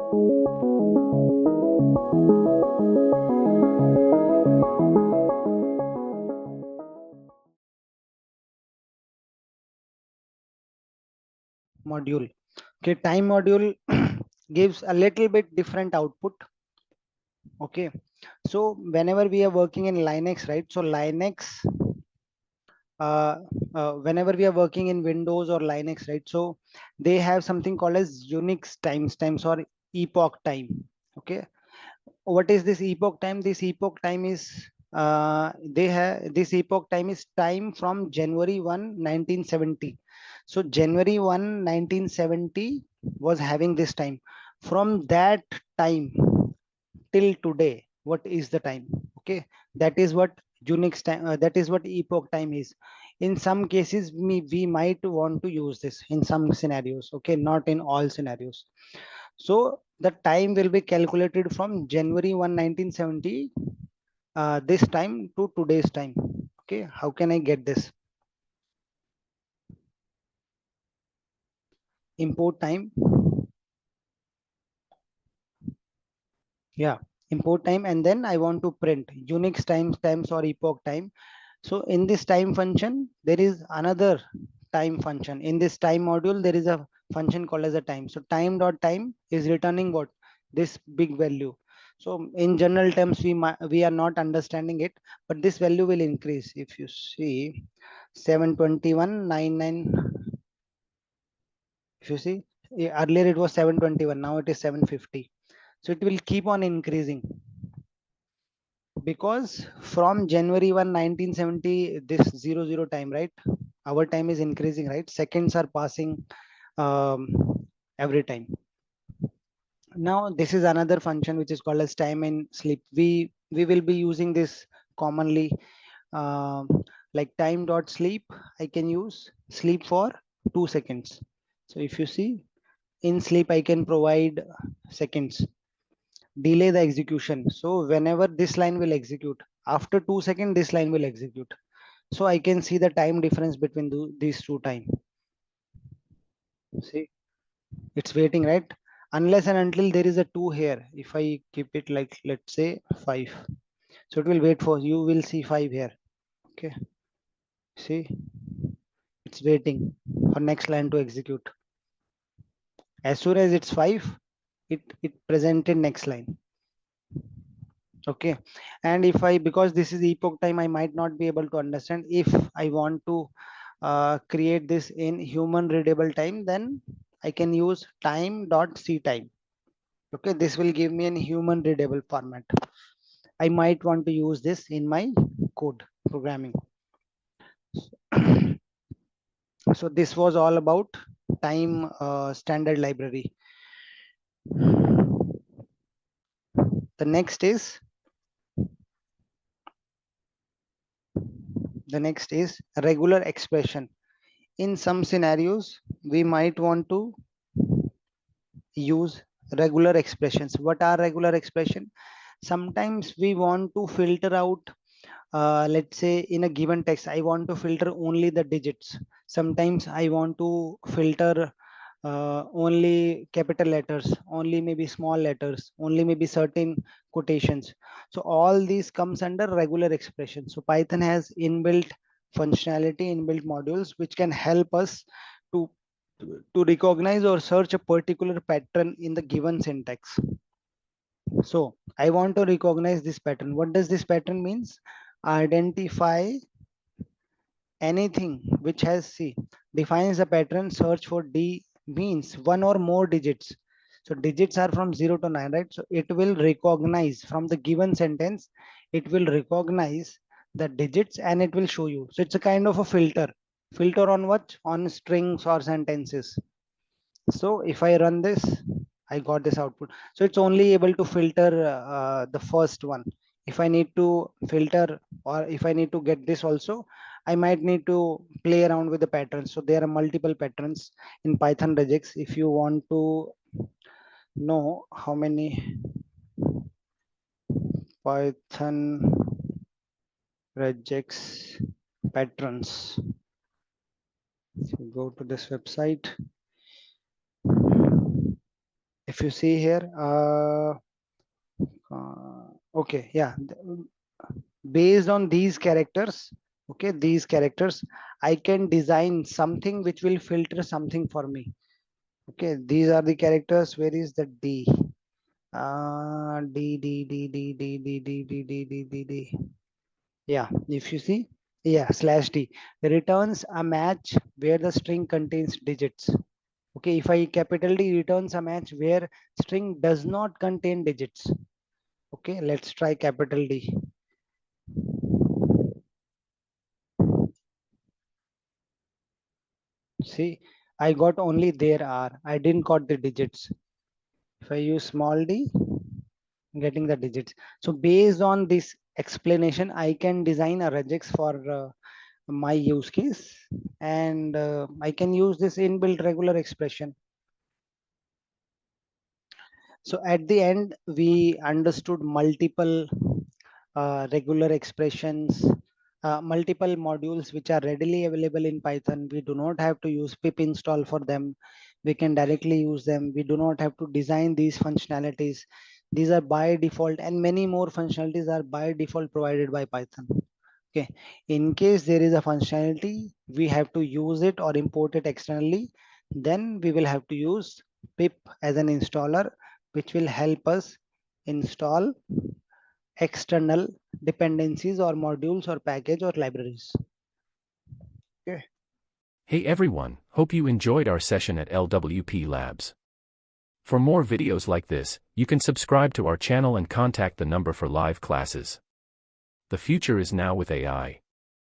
module. Okay, time module gives a little bit different output. Okay, so whenever we are working in Linux, right? So Linux, uh, whenever we are working in Windows or Linux, right? So they have something called as Unix times or epoch time. Okay, what is this epoch time? This epoch time is they have this epoch time is time from January 1, 1970. So January 1, 1970 was having this time. From that time till today, what is the time? Okay, that is what Unix time, that is what epoch time is. In some cases, we might want to use this in some scenarios. Okay, not in all scenarios. So the time will be calculated from January 1, 1970, this time to today's time. Okay, how can I get this? Import time. Yeah, import time, and then I want to print Unix times or epoch time. So in this time function, there is another time function. In this time module, there is a function called as a time. So time.time is returning what? This big value. So in general terms, we are not understanding it, but this value will increase. If you see 721.99, if you see, earlier it was 721, now it is 750. So it will keep on increasing, because from January 1, 1970, this 00 time, right? Our time is increasing, right? Seconds are passing um, every time. Now this is another function which is called as time and sleep. We will be using this commonly, um, like time.sleep. I can use sleep for 2 seconds. So if you see, in sleep I can provide seconds, delay the execution. So whenever this line will execute, after 2 seconds, this line will execute. So I can see the time difference between these two time. See, it's waiting, right? Unless and until there is a 2 here. If I keep it like, let's say 5. So it will wait for, you will see 5 here. Okay. See, it's waiting for next line to execute. As soon as it's 5, it presented next line. Okay, and if I, because this is epoch time, I might not be able to understand. If I want to create this in human readable time, then I can use time.ctime. Okay, this will give me an human readable format. I might want to use this in my code programming. So this was all about time standard library. The next is regular expression. In some scenarios, we might want to use regular expressions. What are regular expression? Sometimes we want to filter out, let's say in a given text, I want to filter only the digits. Sometimes I want to filter only capital letters, only maybe small letters, only maybe certain quotations. So all these comes under regular expression. So Python has inbuilt functionality, inbuilt modules which can help us to to recognize or search a particular pattern in the given syntax. So I want to recognize this pattern. What does this pattern means? Identify anything which has C, defines a pattern, search for D means one or more digits. So digits are from 0 to 9, right? So it will recognize from the given sentence, it will recognize the digits and it will show you. So it's a kind of a filter. Filter on what? On strings or sentences. So if I run this, I got this output. So it's only able to filter the first one. If I need to filter, or if I need to get this also, I might need to play around with the patterns. So there are multiple patterns in Python regex. If you want to know how many Python regex patterns, so go to this website. if you see here, okay, yeah, based on these characters, okay, these characters, I can design something which will filter something for me. Okay, these are the characters. Where is the D? D D D D D D D D D D D D. Yeah, if you see, yeah, slash D returns a match where the string contains digits. Okay, if I capital D returns a match where string does not contain digits. Okay, let's try capital D. See, I got only there are. I didn't got the digits. If I use small d, I'm getting the digits. So based on this explanation, I can design a regex for my use case, and I can use this inbuilt regular expression. So at the end, we understood multiple regular expressions, multiple modules which are readily available in Python. We do not have to use pip install for them. We can directly use them. We do not have to design these functionalities. These are by default, and many more functionalities are by default provided by Python. Okay, in case there is a functionality, we have to use it or import it externally, then we will have to use pip as an installer, which will help us install external dependencies or modules or package or libraries. Okay. Hey everyone, hope you enjoyed our session at LWP Labs. For more videos like this, you can subscribe to our channel and contact the number for live classes. The future is now with AI.